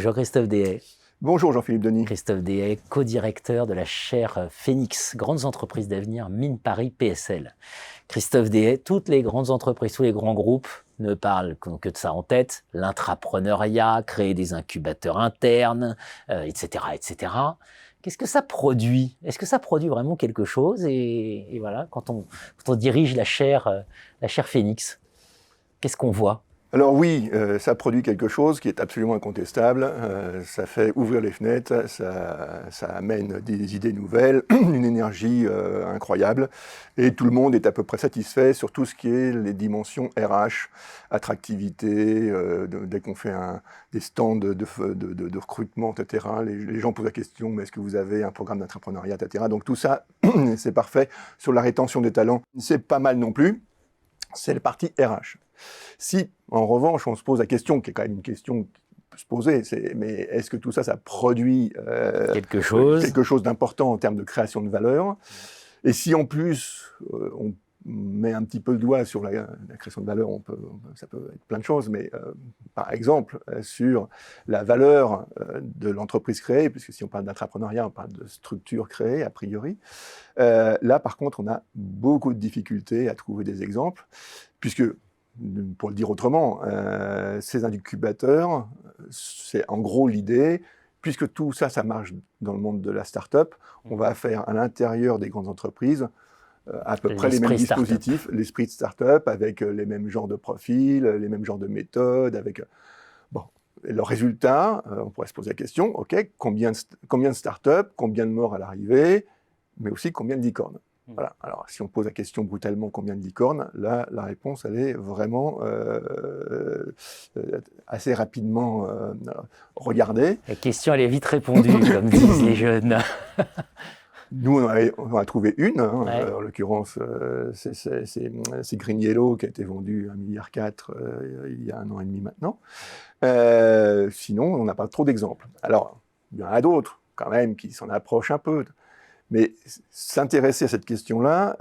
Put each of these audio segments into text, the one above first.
Bonjour Christophe Dehaye. Bonjour Jean-Philippe Denis. Christophe Dehaye, co-directeur de la chaire Phoenix, Grandes Entreprises d'Avenir, Mines Paris PSL. Christophe Dehaye, toutes les grandes entreprises, tous les grands groupes ne parlent que de ça en tête, l'intrapreneuriat, créer des incubateurs internes, etc., etc. Qu'est-ce que ça produit? Est-ce que ça produit vraiment quelque chose? Et voilà, quand on dirige la chaire Phoenix, qu'est-ce qu'on voit? Alors oui, ça produit quelque chose qui est absolument incontestable, ça fait ouvrir les fenêtres, ça amène des idées nouvelles, une énergie incroyable, et tout le monde est à peu près satisfait sur tout ce qui est les dimensions RH, attractivité, dès qu'on fait des stands de recrutement, etc., les gens posent la question, mais est-ce que vous avez un programme d'entrepreneuriat, etc. Donc tout ça, c'est parfait. Sur la rétention des talents, c'est pas mal non plus, c'est la partie RH. Si, en revanche, on se pose la question, qui est quand même une question qui peut se poser, mais est-ce que tout ça, ça produit quelque chose d'important en termes de création de valeur? Et si en plus, on met un petit peu le doigt sur la création de valeur, ça peut être plein de choses, mais par exemple, sur la valeur de l'entreprise créée, puisque si on parle d'entrepreneuriat, on parle de structure créée, a priori. Là, par contre, on a beaucoup de difficultés à trouver des exemples, puisque, pour le dire autrement, ces incubateurs, c'est en gros l'idée, puisque tout ça, ça marche dans le monde de la start-up, on va faire à l'intérieur des grandes entreprises à peu près les mêmes dispositifs, l'esprit de start-up, avec les mêmes genres de profils, les mêmes genres de méthodes, avec... Bon, et le résultat, on pourrait se poser la question, ok, combien de start-up, combien de morts à l'arrivée, mais aussi combien de licornes? Voilà. Alors, si on pose la question brutalement combien de licornes, là, la réponse, elle est vraiment assez rapidement regardée. La question, elle est vite répondue, comme disent les jeunes. Nous, on a trouvé une, hein, Ouais. en l'occurrence, c'est Green Yellow qui a été vendu 1,4 milliard il y a 1 an et demi maintenant. Sinon, on n'a pas trop d'exemples. Alors, il y en a d'autres, quand même, qui s'en approchent un peu. Mais s'intéresser à cette question-là,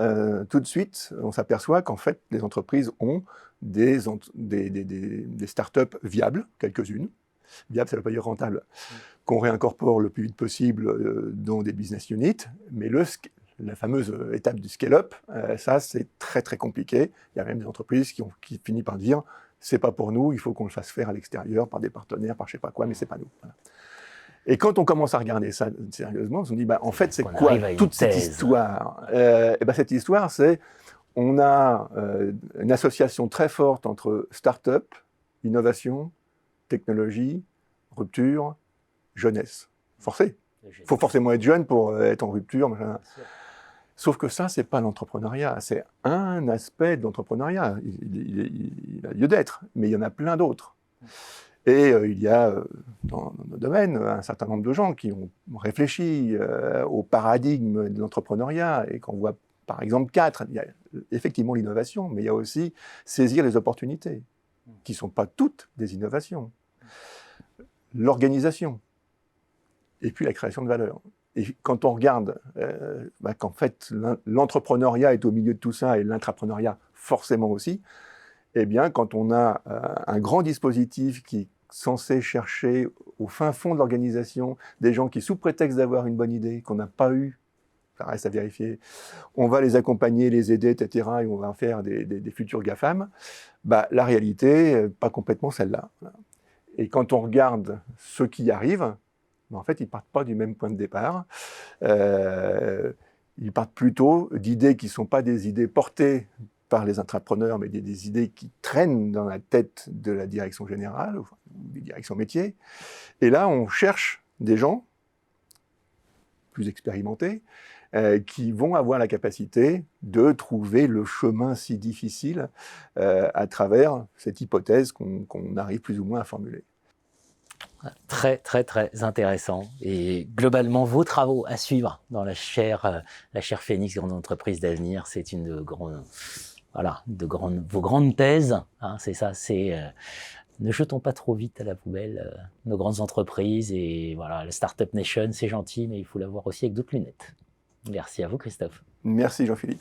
tout de suite, on s'aperçoit qu'en fait, les entreprises ont des start-up viables, quelques-unes. Viable, ça ne veut pas dire rentable, qu'on réincorpore le plus vite possible dans des business units, mais la fameuse étape du scale-up, ça c'est très très compliqué. Il y a même des entreprises qui finissent par dire c'est pas pour nous, il faut qu'on le fasse faire à l'extérieur par des partenaires, par je sais pas quoi, mais c'est pas nous. Voilà. Et quand on commence à regarder ça sérieusement, on se dit en fait c'est quoi toute cette histoire? Cette histoire, c'est on a une association très forte entre start-up, innovation, technologie, rupture, jeunesse. Forcé. Il faut forcément être jeune pour être en rupture. Sauf que ça, c'est pas l'entrepreneuriat. C'est un aspect de l'entrepreneuriat. Il a lieu d'être, mais il y en a plein d'autres. Et il y a dans nos domaines un certain nombre de gens qui ont réfléchi au paradigme de l'entrepreneuriat et qu'on voit par exemple 4. Il y a effectivement l'innovation, mais il y a aussi saisir les opportunités, qui ne sont pas toutes des innovations. L'organisation, et puis la création de valeur. Et quand on regarde qu'en fait l'entrepreneuriat est au milieu de tout ça et l'intrapreneuriat forcément aussi, eh bien quand on a un grand dispositif qui est censé chercher au fin fond de l'organisation des gens qui, sous prétexte d'avoir une bonne idée qu'on n'a pas eue, ça reste à vérifier, on va les accompagner, les aider, etc., et on va en faire des futurs GAFAM, la réalité, pas complètement celle-là. Et quand on regarde ceux qui y arrivent, en fait, ils ne partent pas du même point de départ. Ils partent plutôt d'idées qui ne sont pas des idées portées par les intrapreneurs, mais des idées qui traînent dans la tête de la direction générale, ou des directions métiers. Et là, on cherche des gens plus expérimentés, qui vont avoir la capacité de trouver le chemin si difficile à travers cette hypothèse qu'on arrive plus ou moins à formuler. Très, très, très intéressant. Et globalement, vos travaux à suivre dans la chaire Phoenix, Grande Entreprise d'Avenir, c'est vos grandes thèses, hein, c'est ça, ne jetons pas trop vite à la poubelle nos grandes entreprises, et voilà, la Startup Nation, c'est gentil, mais il faut la voir aussi avec d'autres lunettes. Merci à vous, Christophe. Merci, Jean-Philippe.